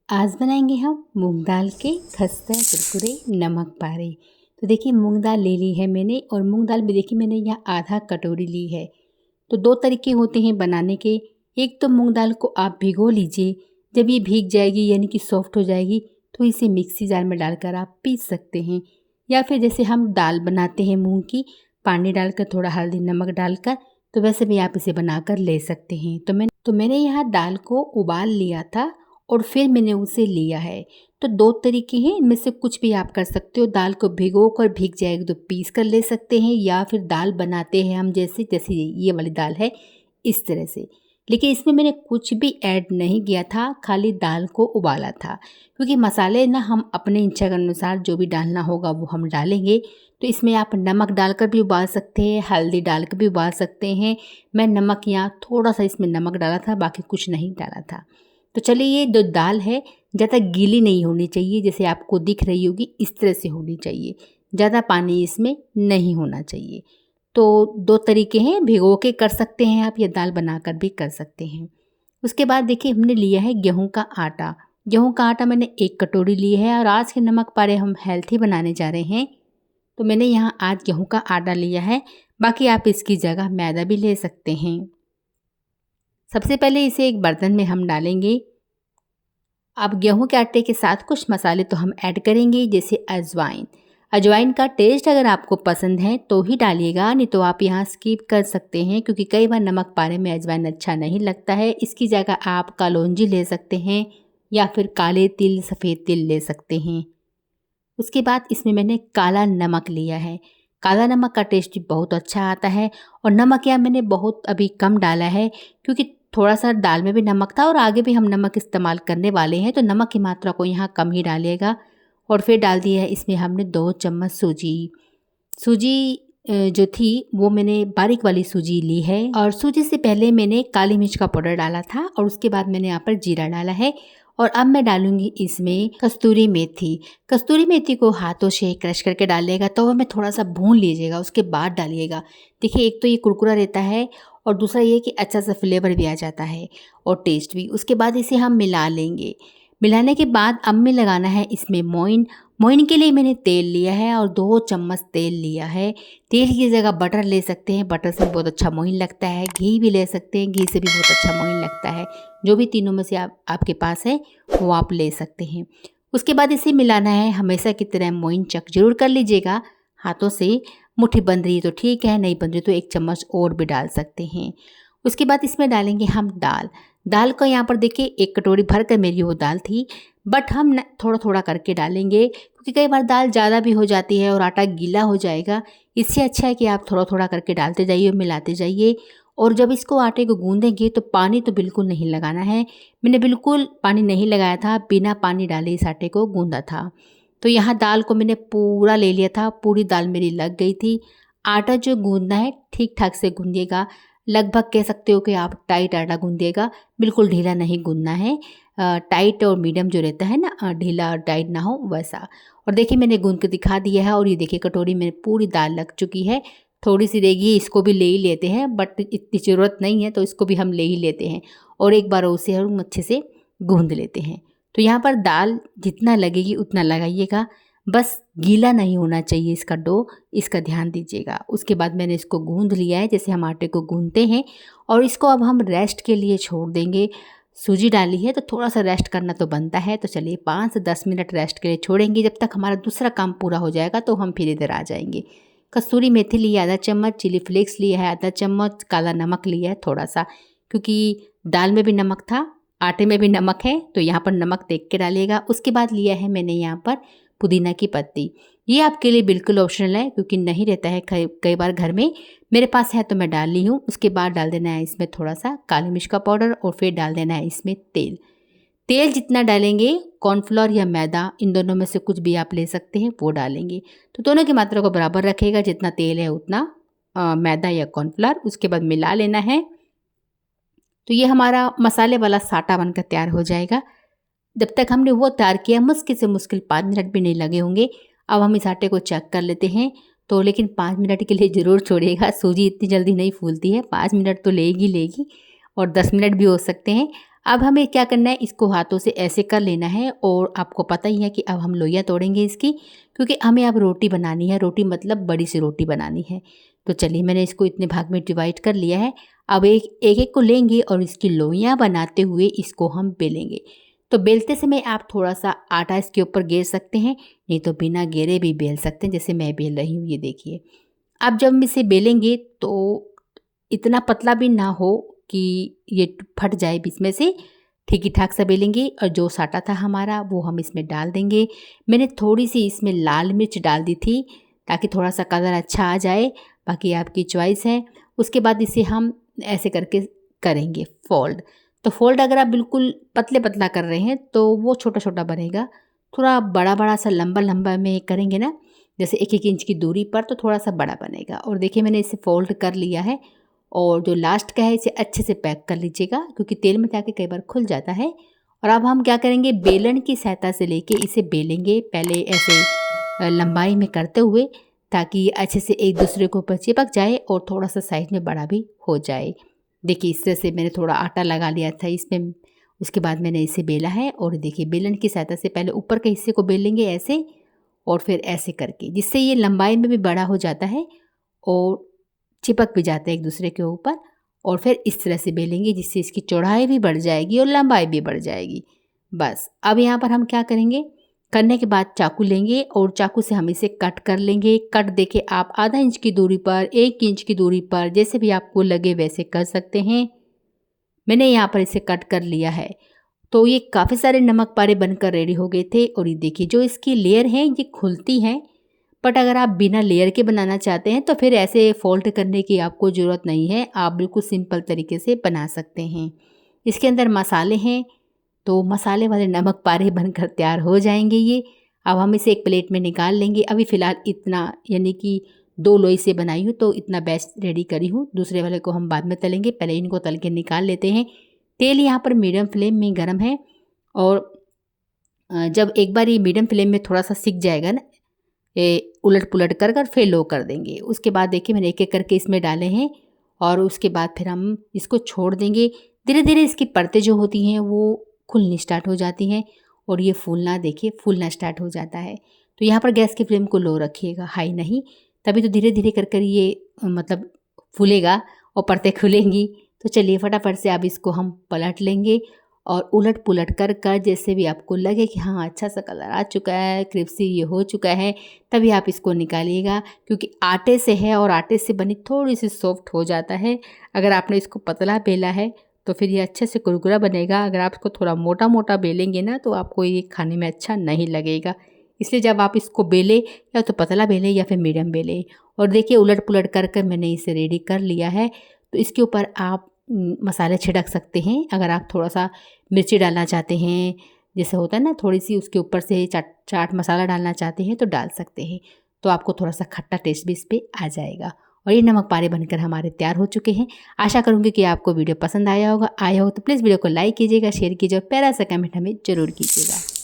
आज बनाएंगे हम मूंग दाल के खस्ता कुरकुरे नमक पारे। तो देखिए मूंग दाल ले ली है मैंने, और मूंग दाल भी देखिए मैंने यहाँ आधा कटोरी ली है। तो दो तरीके होते हैं बनाने के। एक तो मूंग दाल को आप भिगो लीजिए, जब ये भीग जाएगी यानी कि सॉफ्ट हो जाएगी तो इसे मिक्सी जार में डालकर आप पीस सकते हैं। या फिर जैसे हम दाल बनाते हैं मूंग की, पानी डालकर थोड़ा हल्दी नमक डालकर, तो वैसे भी आप इसे बनाकर ले सकते हैं। तो मैंने यहाँ दाल को उबाल लिया था और फिर मैंने उसे लिया है। तो दो तरीके हैं, इनमें से कुछ भी आप कर सकते हो। दाल को भिगो कर भीग जाएगी तो पीस कर ले सकते हैं, या फिर दाल बनाते हैं हम जैसे जैसे ये वाली दाल है इस तरह से। लेकिन इसमें मैंने कुछ भी ऐड नहीं किया था, खाली दाल को उबाला था। क्योंकि मसाले ना हम अपने इच्छा के अनुसार जो भी डालना होगा वो हम डालेंगे। तो इसमें आप नमक डालकर भी उबाल सकते हैं, हल्दी डालकर भी उबाल सकते हैं। मैं नमक यहाँ थोड़ा सा इसमें नमक डाला था, बाकी कुछ नहीं डाला था। तो चलिए, ये जो दाल है ज़्यादा गीली नहीं होनी चाहिए, जैसे आपको दिख रही होगी इस तरह से होनी चाहिए। ज़्यादा पानी इसमें नहीं होना चाहिए। तो दो तरीके हैं, भिगो के कर सकते हैं आप, या दाल बनाकर भी कर सकते हैं। उसके बाद देखिए हमने लिया है गेहूं का आटा। गेहूं का आटा मैंने 1 कटोरी लिया है, और आज के नमक पारे हम हेल्थी बनाने जा रहे हैं। तो मैंने यहाँ आज गेहूं का आटा लिया है, बाकी आप इसकी जगह मैदा भी ले सकते हैं। सबसे पहले इसे एक बर्तन में हम डालेंगे। अब गेहूं के आटे के साथ कुछ मसाले तो हम ऐड करेंगे, जैसे अजवाइन। अजवाइन का टेस्ट अगर आपको पसंद है तो ही डालिएगा, नहीं तो आप यहाँ स्किप कर सकते हैं, क्योंकि कई बार नमक पारे में अजवाइन अच्छा नहीं लगता है। इसकी जगह आप कलौंजी ले सकते हैं, या फिर काले तिल सफ़ेद तिल ले सकते हैं। उसके बाद इसमें मैंने काला नमक लिया है। काला नमक का टेस्ट भी बहुत अच्छा आता है। और नमक यहाँ मैंने बहुत अभी कम डाला है, क्योंकि थोड़ा सा दाल में भी नमक था और आगे भी हम नमक इस्तेमाल करने वाले हैं, तो नमक की मात्रा को यहाँ कम ही डालिएगा। और फिर डाल दिया है इसमें हमने 2 चम्मच सूजी। सूजी जो थी वो मैंने बारीक वाली सूजी ली है, और सूजी से पहले मैंने काली मिर्च का पाउडर डाला था, और उसके बाद मैंने यहाँ पर जीरा डाला है। और अब मैं डालूंगी इसमें कस्तूरी मेथी। कस्तूरी मेथी को हाथों से क्रश करके डालिएगा, तो में थोड़ा सा भून लीजिएगा, उसके बाद डालिएगा। देखिए एक तो ये कुरकुरा रहता है, और दूसरा ये कि अच्छा सा फ्लेवर भी आ जाता है और टेस्ट भी। उसके बाद इसे हम मिला लेंगे। मिलाने के बाद अब में लगाना है इसमें मोइन। मोइन के लिए मैंने तेल लिया है, और 2 चम्मच तेल लिया है। तेल की जगह बटर ले सकते हैं, बटर से बहुत अच्छा मोइन लगता है। घी भी ले सकते हैं, घी से भी बहुत अच्छा मोइन लगता है। जो भी तीनों में से आपके पास है वो आप ले सकते हैं। उसके बाद इसे मिलाना है। हमेशा की तरह मोइन चेक जरूर कर लीजिएगा हाथों से। मुट्ठी बन रही है तो ठीक है, नहीं बन रही तो 1 चम्मच और भी डाल सकते हैं। उसके बाद इसमें डालेंगे हम दाल। दाल को यहाँ पर देखिए 1 कटोरी भर कर मेरी वो दाल थी, बट हम थोड़ा थोड़ा करके डालेंगे, क्योंकि कई बार दाल ज़्यादा भी हो जाती है और आटा गीला हो जाएगा। इससे अच्छा है कि आप थोड़ा थोड़ा करके डालते जाइए, मिलाते जाइए। और जब इसको आटे को गूंदेंगे तो पानी तो बिल्कुल नहीं लगाना है। मैंने बिल्कुल पानी नहीं लगाया था, बिना पानी डाले इस आटे को गूंदा था। तो यहाँ दाल को मैंने पूरा ले लिया था, पूरी दाल मेरी लग गई थी। आटा जो गूंदना है ठीक ठाक से गूंदिएगा। लगभग कह सकते हो कि आप टाइट आटा गूंदिएगा, बिल्कुल ढीला नहीं गूंदना है। टाइट और मीडियम जो रहता है ना, ढीला और टाइट ना हो वैसा। और देखिए मैंने गूंद के दिखा दिया है, और ये देखिए कटोरी में पूरी दाल लग चुकी है। थोड़ी सी रहेगी, इसको भी ले ही लेते हैं, बट इतनी ज़रूरत नहीं है तो इसको भी हम ले ही लेते हैं। और एक बार उसे हम अच्छे से गूंद लेते हैं। तो यहाँ पर दाल जितना लगेगी उतना लगाइएगा, बस गीला नहीं होना चाहिए इसका डो, इसका ध्यान दीजिएगा। उसके बाद मैंने इसको गूंद लिया है जैसे हम आटे को गूंदते हैं, और इसको अब हम रेस्ट के लिए छोड़ देंगे। सूजी डाली है तो थोड़ा सा रेस्ट करना तो बनता है, तो चलिए 5 से 10 मिनट रेस्ट के लिए छोड़ेंगे। जब तक हमारा दूसरा काम पूरा हो जाएगा तो हम फिर इधर आ जाएंगे। कस्तूरी मेथी ली है आधा चम्मच, चिली फ्लेक्स लिया है आधा चम्मच, काला नमक लिया है थोड़ा सा, क्योंकि दाल में भी नमक था, आटे में भी नमक है, तो यहाँ पर नमक देख के डालिएगा। उसके बाद लिया है मैंने यहाँ पर पुदीना की पत्ती। ये आपके लिए बिल्कुल ऑप्शनल है, क्योंकि नहीं रहता है कई बार घर में। मेरे पास है तो मैं डाल ली हूँ। उसके बाद डाल देना है इसमें थोड़ा सा काली मिर्च का पाउडर, और फिर डाल देना है इसमें तेल। तेल जितना डालेंगे, कॉर्नफ्लोर या मैदा, इन दोनों में से कुछ भी आप ले सकते हैं, वो डालेंगे। तो दोनों की मात्रा को बराबर रखिएगा, जितना तेल है उतना मैदा या कॉर्नफ्लोर। उसके बाद मिला लेना है। तो ये हमारा मसाले वाला साटा बनकर तैयार हो जाएगा। जब तक हमने वो तैयार किया, मुश्किल से मुश्किल 5 मिनट भी नहीं लगे होंगे। अब हम इस आटे को चेक कर लेते हैं। तो लेकिन 5 मिनट के लिए ज़रूर छोड़िएगा, सूजी इतनी जल्दी नहीं फूलती है, 5 मिनट तो लेगी, और 10 मिनट भी हो सकते हैं। अब हमें क्या करना है, इसको हाथों से ऐसे कर लेना है। और आपको पता ही है कि अब हम लोइयाँ तोड़ेंगे इसकी, क्योंकि हमें अब रोटी बनानी है। रोटी मतलब बड़ी सी रोटी बनानी है। तो चलिए, मैंने इसको इतने भाग में डिवाइड कर लिया है। अब एक को लेंगे और इसकी लोइयाँ बनाते हुए इसको हम बेलेंगे। तो बेलते समय आप थोड़ा सा आटा इसके ऊपर गेर सकते हैं, नहीं तो बिना गेरे भी बेल सकते हैं, जैसे मैं बेल रही हूँ, ये देखिए। अब जब हम इसे बेलेंगे तो इतना पतला भी ना हो कि ये फट जाए बीच में से, ठीक ही ठाक सा बेलेंगे। और जो साटा था हमारा वो हम इसमें डाल देंगे। मैंने थोड़ी सी इसमें लाल मिर्च डाल दी थी ताकि थोड़ा सा कलर अच्छा आ जाए, बाकी आपकी चॉइस है। उसके बाद इसे हम ऐसे करके करेंगे फोल्ड। तो फोल्ड अगर आप बिल्कुल पतले पतला कर रहे हैं तो वो छोटा छोटा बनेगा। थोड़ा बड़ा बड़ा सा लंबा लंबा में करेंगे ना, जैसे 1-1 इंच की दूरी पर, तो थोड़ा सा बड़ा बनेगा। और देखिए, मैंने इसे फोल्ड कर लिया है। और जो लास्ट का है इसे अच्छे से पैक कर लीजिएगा, क्योंकि तेल में जाके कई बार खुल जाता है। और अब हम क्या करेंगे, बेलन की सहायता से लेके इसे बेलेंगे, पहले ऐसे लंबाई में करते हुए, ताकि ये अच्छे से एक दूसरे के ऊपर चिपक जाए और थोड़ा सा साइज में बड़ा भी हो जाए। देखिए, इस तरह से मैंने थोड़ा आटा लगा लिया था इसमें। उसके बाद मैंने इसे बेला है। और देखिए, बेलन की सहायता से पहले ऊपर के हिस्से को बेल लेंगे ऐसे, और फिर ऐसे करके, जिससे ये लंबाई में भी बड़ा हो जाता है और चिपक भी जाता है एक दूसरे के ऊपर। और फिर इस तरह से बेलेंगे, जिससे इसकी चौड़ाई भी बढ़ जाएगी और लंबाई भी बढ़ जाएगी। बस अब यहाँ पर हम क्या करेंगे, करने के बाद चाकू लेंगे और चाकू से हम इसे कट कर लेंगे। कट देखिए, आप आधा इंच की दूरी पर, 1 इंच की दूरी पर, जैसे भी आपको लगे वैसे कर सकते हैं। मैंने यहाँ पर इसे कट कर लिया है। तो ये काफ़ी सारे नमक पारे बनकर रेडी हो गए थे। और ये देखिए, जो इसकी लेयर है ये खुलती हैं, बट अगर आप बिना लेयर के बनाना चाहते हैं तो फिर ऐसे फोल्ड करने की आपको ज़रूरत नहीं है, आप बिल्कुल सिंपल तरीके से बना सकते हैं। इसके अंदर मसाले हैं, तो मसाले वाले नमक पारे बनकर तैयार हो जाएंगे ये। अब हम इसे एक प्लेट में निकाल लेंगे। अभी फ़िलहाल इतना, यानी कि 2 लोई से बनाई हूँ तो इतना बैच रेडी करी हूँ। दूसरे वाले को हम बाद में तलेंगे, पहले इनको तल के निकाल लेते हैं। तेल यहाँ पर मीडियम फ्लेम में गर्म है। और जब एक बार ये मीडियम फ्लेम में थोड़ा सा सिक जाएगा ना, ये उलट पुलट कर फिर लो कर देंगे। उसके बाद देखिए, मैंने एक एक करके इसमें डाले हैं। और उसके बाद फिर हम इसको छोड़ देंगे। धीरे धीरे इसकी परतें जो होती हैं वो खुलनी स्टार्ट हो जाती हैं और ये फूलना, देखिए फूलना स्टार्ट हो जाता है। तो यहाँ पर गैस की फ्लेम को लो रखिएगा, हाई नहीं, तभी तो धीरे धीरे कर ये मतलब फूलेगा और परतें खुलेंगी। तो चलिए, फटाफट से अब इसको हम पलट लेंगे और उलट पुलट कर जैसे भी आपको लगे कि हाँ अच्छा सा कलर आ चुका है, क्रिस्पी ये हो चुका है, तभी आप इसको निकालिएगा। क्योंकि आटे से है और आटे से बनी थोड़ी सी सॉफ्ट हो जाता है। अगर आपने इसको पतला बेला है तो फिर ये अच्छे से कुरकुरा बनेगा। अगर आप इसको थोड़ा मोटा मोटा बेलेंगे ना तो आपको ये खाने में अच्छा नहीं लगेगा। इसलिए जब आप इसको बेले, या तो पतला बेले या फिर मीडियम बेले। और देखिए, उलट पुलट कर मैंने इसे रेडी कर लिया है। तो इसके ऊपर आप मसाले छिड़क सकते हैं। अगर आप थोड़ा सा मिर्ची डालना चाहते हैं, जैसे होता है ना, थोड़ी सी उसके ऊपर से चाट मसाला डालना चाहते हैं तो डाल सकते हैं। तो आपको थोड़ा सा खट्टा टेस्ट भी इस पर आ जाएगा। और ये नमक पारे बनकर हमारे तैयार हो चुके हैं। आशा करूँगी कि आपको वीडियो पसंद आया हो तो प्लीज़ वीडियो को लाइक कीजिएगा, शेयर कीजिए और प्यारा सा कमेंट हमें ज़रूर कीजिएगा।